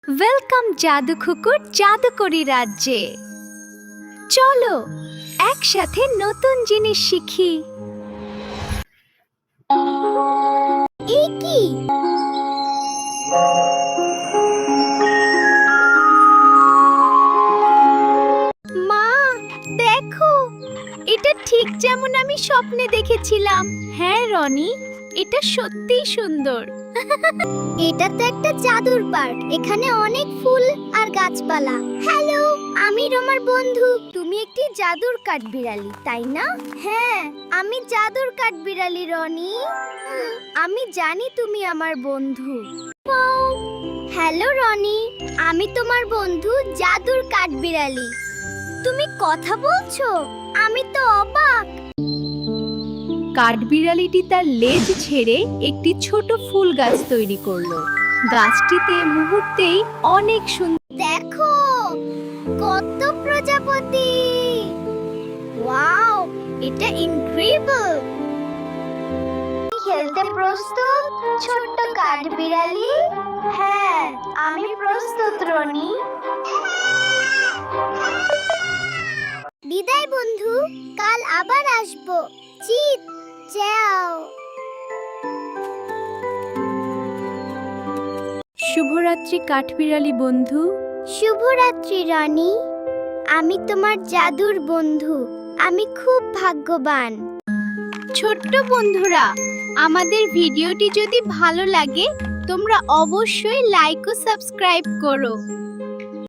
Welcome জাদু কুকুর জাদুকরি রাজ্যে। চলো একসাথে নতুন জিনিস শিখি। এই কি? মা দেখো, এটা ঠিক যেমন আমি স্বপ্নে দেখেছিলাম। হ্যাঁ রনি, এটা সত্যিই সুন্দর। এটা তো একটা জাদুর পার্ক। এখানে অনেক ফুল আর গাছপালা। হ্যালো, আমি রমার বন্ধু। তুমি একটি জাদুর কাঠবিড়ালি, তাই না? হ্যাঁ, আমি জাদুর কাঠবিড়ালি রনি। আমি জানি তুমি আমার বন্ধু। হ্যালো রনি, আমি তোমার বন্ধু জাদুর কাঠবিড়ালি। তুমি কথা বলছো? আমি তো অবাক। কাঠবিড়ালিটি তার লেজ ছেড়ে একটি ছোট ফুল গাছ তৈরি করলো। গাছটিতে মুহূর্তেই অনেক সুন্দর। দেখো কত প্রজাপতি! ওয়াও, এটা ইনক্রেডিবল! খেলতে প্রস্তুত ছোট্ট কাঠবিড়ালি? হ্যাঁ, আমি প্রস্তুত রনি। বিদায় বন্ধু, কাল আবার আসবো। চিত যাও। শুভরাত্রি কাঠবিড়ালি বন্ধু। শুভরাত্রি রানী। আমি তোমার জাদুর বন্ধু। আমি খুব ভাগ্যবান। ছোট্ট বন্ধুরা, আমাদের ভিডিওটি যদি ভালো লাগে তোমরা অবশ্যই লাইক ও সাবস্ক্রাইব করো।